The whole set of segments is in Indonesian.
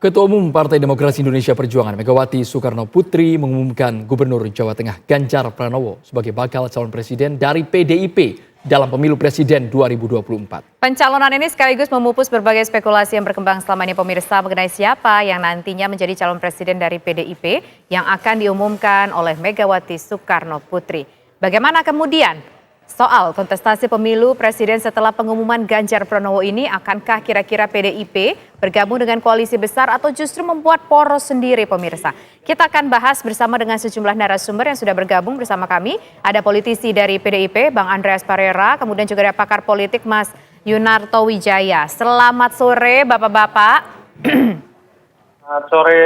Ketua Umum Partai Demokrasi Indonesia Perjuangan Megawati Soekarno Putri mengumumkan Gubernur Jawa Tengah Ganjar Pranowo sebagai bakal calon presiden dari PDIP dalam pemilu presiden 2024. Pencalonan ini sekaligus memupus berbagai spekulasi yang berkembang selama ini pemirsa mengenai siapa yang nantinya menjadi calon presiden dari PDIP yang akan diumumkan oleh Megawati Soekarno Putri. Bagaimana kemudian soal kontestasi pemilu presiden setelah pengumuman Ganjar Pranowo ini, akankah kira-kira PDIP bergabung dengan koalisi besar atau justru membuat poros sendiri pemirsa? Kita akan bahas bersama dengan sejumlah narasumber yang sudah bergabung bersama kami. Ada politisi dari PDIP, Bang Andreas Parera, kemudian juga ada pakar politik Mas Yunarto Wijaya. Selamat sore Bapak-Bapak. Selamat sore,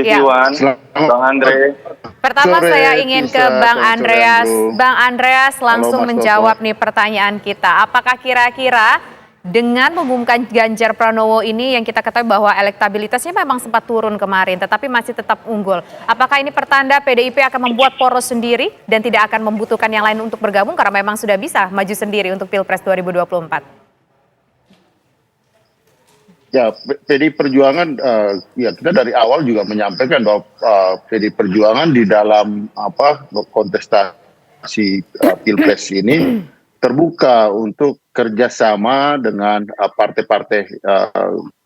Iwan, Bang Andre. Pertama Sore, saya ingin ke Tisa. Bang Selamat sore, Andreas. Bro. Bang Andreas langsung Mas menjawab Toto. nih pertanyaan kita. Apakah kira-kira dengan mengumumkan Ganjar Pranowo ini yang kita ketahui bahwa elektabilitasnya memang sempat turun kemarin tetapi masih tetap unggul. Apakah ini pertanda PDIP akan membuat poros sendiri dan tidak akan membutuhkan yang lain untuk bergabung karena memang sudah bisa maju sendiri untuk Pilpres 2024? Ya, PDI Perjuangan, ya kita dari awal juga menyampaikan bahwa PDI Perjuangan di dalam kontestasi Pilpres ini terbuka untuk kerjasama dengan partai-partai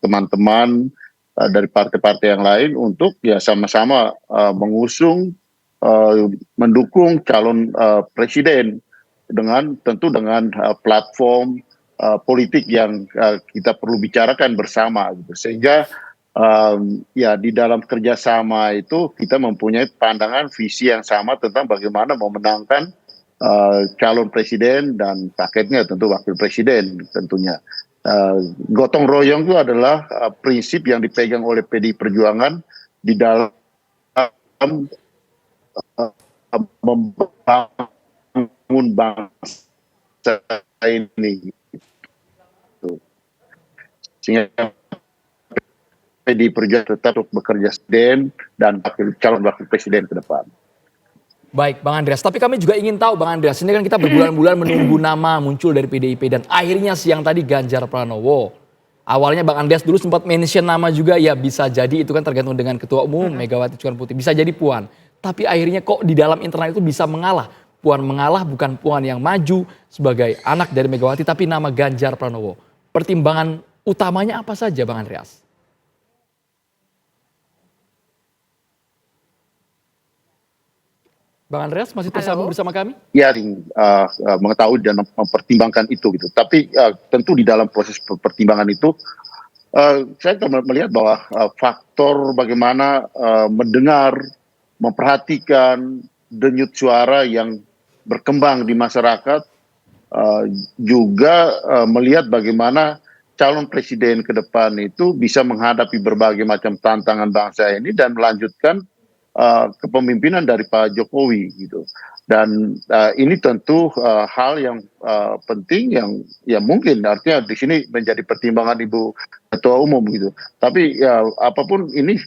teman-teman dari partai-partai yang lain untuk ya sama-sama mengusung, mendukung calon presiden dengan tentu dengan platform politik yang kita perlu bicarakan bersama gitu. Sehingga ya di dalam kerjasama itu kita mempunyai pandangan visi yang sama tentang bagaimana memenangkan calon presiden dan paketnya tentu wakil presiden tentunya. Gotong royong itu adalah prinsip yang dipegang oleh PDI Perjuangan di dalam membangun bangsa ini. Sehingga PDI Perjuangan tetap bekerja presiden dan calon wakil presiden ke depan. Baik Bang Andreas, tapi kami juga ingin tahu Bang Andreas, ini kan kita berbulan-bulan menunggu nama muncul dari PDIP dan akhirnya siang tadi Ganjar Pranowo. Awalnya Bang Andreas dulu sempat mention nama juga, ya bisa jadi itu kan tergantung dengan Ketua Umum Megawati Soekarno Putri, bisa jadi Puan. Tapi akhirnya kok di dalam internal itu bisa mengalah. Puan mengalah, bukan Puan yang maju sebagai anak dari Megawati tapi nama Ganjar Pranowo. Pertimbangan utamanya apa saja Bang Andreas? Bang Andreas masih tersambung bersama kami? Ya, mengetahui dan mempertimbangkan itu gitu. Tapi tentu di dalam proses pertimbangan itu saya melihat bahwa faktor bagaimana mendengar, memperhatikan denyut suara yang berkembang di masyarakat, juga melihat bagaimana calon presiden ke depan itu bisa menghadapi berbagai macam tantangan bangsa ini dan melanjutkan kepemimpinan dari Pak Jokowi gitu. Dan ini tentu hal yang penting yang ya mungkin artinya di sini menjadi pertimbangan Ibu Ketua Umum gitu. Tapi ya apapun ini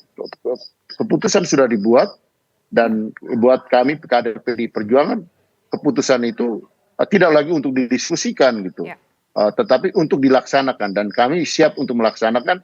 keputusan sudah dibuat dan buat kami kader PDI Perjuangan keputusan itu tidak lagi untuk didiskusikan gitu. Ya. Tetapi untuk dilaksanakan dan kami siap untuk melaksanakan,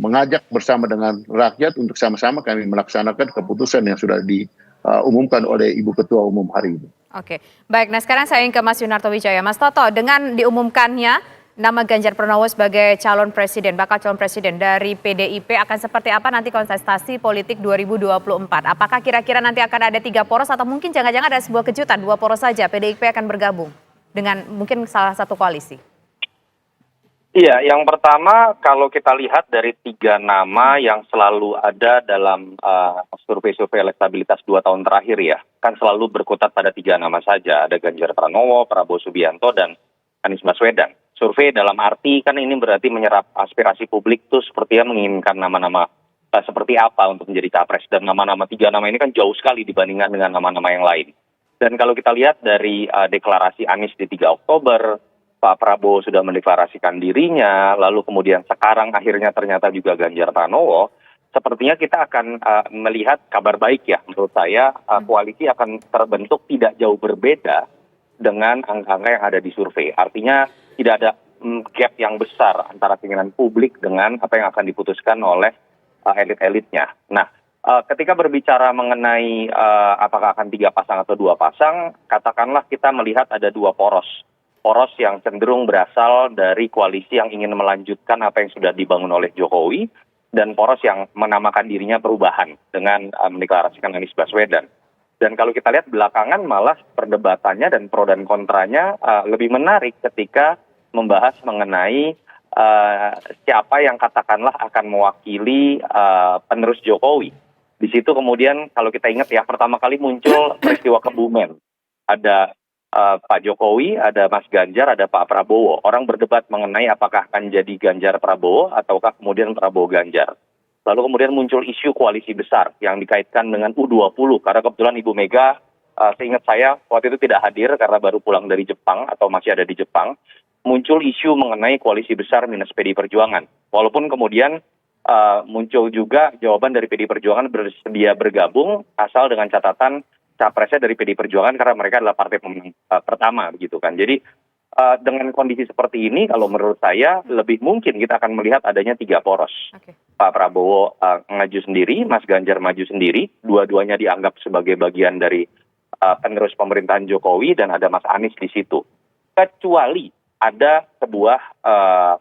mengajak bersama dengan rakyat untuk sama-sama kami melaksanakan keputusan yang sudah diumumkan oleh Ibu Ketua Umum hari ini. Oke, baik. Nah sekarang saya ingin ke Mas Yunarto Wijaya. Mas Toto, dengan diumumkannya nama Ganjar Pranowo sebagai calon presiden, bakal calon presiden dari PDIP, akan seperti apa nanti kontestasi politik 2024? Apakah kira-kira nanti akan ada 3 poros atau mungkin jangan-jangan ada sebuah kejutan, 2 poros saja PDIP akan bergabung dengan mungkin salah satu koalisi? Iya, yang pertama kalau kita lihat dari 3 nama yang selalu ada dalam survei-survei elektabilitas 2 tahun terakhir ya, kan selalu berkutat pada 3 nama saja. Ada Ganjar Pranowo, Prabowo Subianto, dan Anies Baswedan. Survei dalam arti kan ini berarti menyerap aspirasi publik tuh sepertinya menginginkan nama-nama seperti apa untuk menjadi capres. Dan nama-nama 3 nama ini kan jauh sekali dibandingkan dengan nama-nama yang lain. Dan kalau kita lihat dari deklarasi Anies di 3 Oktober, Pak Prabowo sudah mendeklarasikan dirinya, lalu kemudian sekarang akhirnya ternyata juga Ganjar Pranowo, sepertinya kita akan melihat kabar baik ya menurut saya, koalisi akan terbentuk tidak jauh berbeda dengan angka-angka yang ada di survei. Artinya tidak ada gap yang besar antara keinginan publik dengan apa yang akan diputuskan oleh elit-elitnya. Nah, ketika berbicara mengenai apakah akan 3 pasang atau 2 pasang, katakanlah kita melihat ada 2 poros. Poros yang cenderung berasal dari koalisi yang ingin melanjutkan apa yang sudah dibangun oleh Jokowi, dan poros yang menamakan dirinya perubahan dengan mendeklarasikan Anies Baswedan. Dan kalau kita lihat belakangan malah perdebatannya dan pro dan kontranya lebih menarik ketika membahas mengenai siapa yang katakanlah akan mewakili penerus Jokowi. Di situ kemudian kalau kita ingat ya, pertama kali muncul peristiwa Kebumen. Ada Pak Jokowi, ada Mas Ganjar, ada Pak Prabowo. Orang berdebat mengenai apakah akan jadi Ganjar Prabowo ataukah kemudian Prabowo Ganjar. Lalu kemudian muncul isu koalisi besar yang dikaitkan dengan U20. Karena kebetulan Ibu Mega, seingat saya waktu itu tidak hadir karena baru pulang dari Jepang atau masih ada di Jepang. Muncul isu mengenai koalisi besar minus PDI Perjuangan. Walaupun kemudian muncul juga jawaban dari PDI Perjuangan bersedia bergabung asal dengan catatan capresnya dari PDI Perjuangan karena mereka adalah partai pemenang pertama begitu kan. Jadi dengan kondisi seperti ini kalau menurut saya lebih mungkin kita akan melihat adanya 3 poros. Oke. Pak Prabowo maju sendiri, Mas Ganjar maju sendiri, dua-duanya dianggap sebagai bagian dari penerus pemerintahan Jokowi dan ada Mas Anies di situ. Kecuali ada sebuah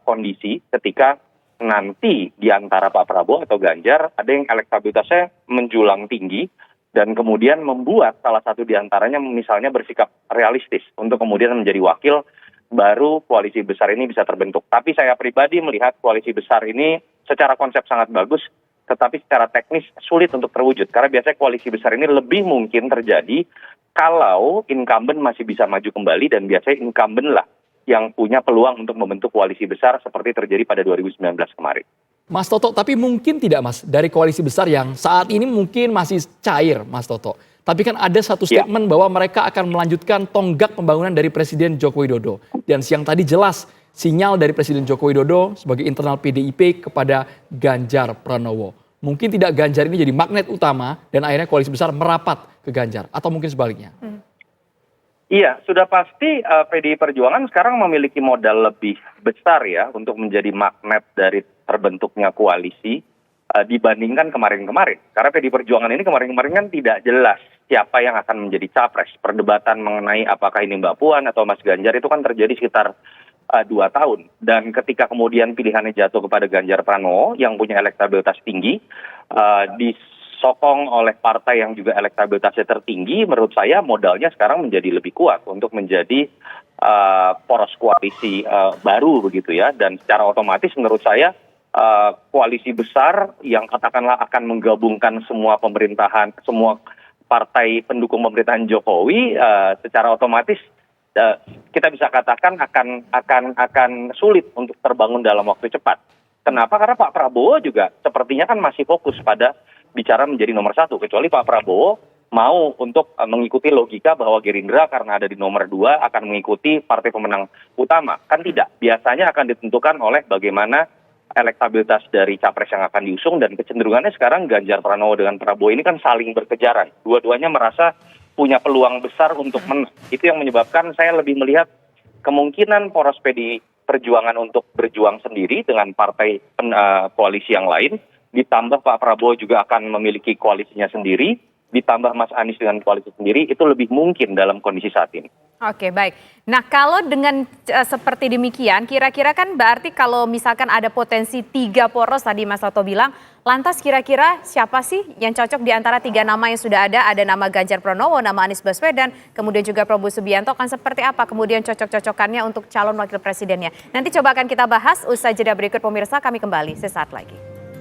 kondisi ketika nanti di antara Pak Prabowo atau Ganjar ada yang elektabilitasnya menjulang tinggi dan kemudian membuat salah satu di antaranya misalnya bersikap realistis untuk kemudian menjadi wakil, baru koalisi besar ini bisa terbentuk. Tapi saya pribadi melihat koalisi besar ini secara konsep sangat bagus, tetapi secara teknis sulit untuk terwujud. Karena biasanya koalisi besar ini lebih mungkin terjadi kalau incumbent masih bisa maju kembali dan biasanya incumbent lah yang punya peluang untuk membentuk koalisi besar seperti terjadi pada 2019 kemarin. Mas Toto, tapi mungkin tidak Mas, dari koalisi besar yang saat ini mungkin masih cair Mas Toto. Tapi kan ada satu statement bahwa mereka akan melanjutkan tonggak pembangunan dari Presiden Joko Widodo. Dan siang tadi jelas sinyal dari Presiden Joko Widodo sebagai internal PDIP kepada Ganjar Pranowo. Mungkin tidak Ganjar ini jadi magnet utama dan akhirnya koalisi besar merapat ke Ganjar. Atau mungkin sebaliknya. Iya, sudah pasti PDI Perjuangan sekarang memiliki modal lebih besar ya untuk menjadi magnet dari terbentuknya koalisi dibandingkan kemarin-kemarin. Karena PDI Perjuangan ini kemarin-kemarin kan tidak jelas siapa yang akan menjadi capres. Perdebatan mengenai apakah ini Mbak Puan atau Mas Ganjar itu kan terjadi sekitar 2 tahun. Dan ketika kemudian pilihannya jatuh kepada Ganjar Pranowo yang punya elektabilitas tinggi, disokong oleh partai yang juga elektabilitasnya tertinggi, menurut saya modalnya sekarang menjadi lebih kuat untuk menjadi poros koalisi baru begitu ya. Dan secara otomatis menurut saya koalisi besar yang katakanlah akan menggabungkan semua pemerintahan, semua partai pendukung pemerintahan Jokowi, secara otomatis kita bisa katakan akan sulit untuk terbangun dalam waktu cepat. Kenapa? Karena Pak Prabowo juga sepertinya kan masih fokus pada bicara menjadi nomor 1, kecuali Pak Prabowo mau untuk mengikuti logika bahwa Gerindra karena ada di nomor 2 akan mengikuti partai pemenang utama. Kan tidak, biasanya akan ditentukan oleh bagaimana elektabilitas dari capres yang akan diusung, dan kecenderungannya sekarang Ganjar Pranowo dengan Prabowo ini kan saling berkejaran. Dua-duanya merasa punya peluang besar untuk menang. Itu yang menyebabkan saya lebih melihat kemungkinan poros PDI Perjuangan untuk berjuang sendiri dengan partai koalisi yang lain, ditambah Pak Prabowo juga akan memiliki koalisinya sendiri, ditambah Mas Anies dengan koalisi sendiri, itu lebih mungkin dalam kondisi saat ini. Oke, baik. Nah, kalau dengan seperti demikian, kira-kira kan berarti kalau misalkan ada potensi 3 poros tadi Mas Toto bilang, lantas kira-kira siapa sih yang cocok di antara 3 nama yang sudah ada? Ada nama Ganjar Pranowo, nama Anies Baswedan, kemudian juga Prabowo Subianto, kan seperti apa kemudian cocok-cocokannya untuk calon wakil presidennya? Nanti coba akan kita bahas usai jeda berikut pemirsa, kami kembali sesaat lagi.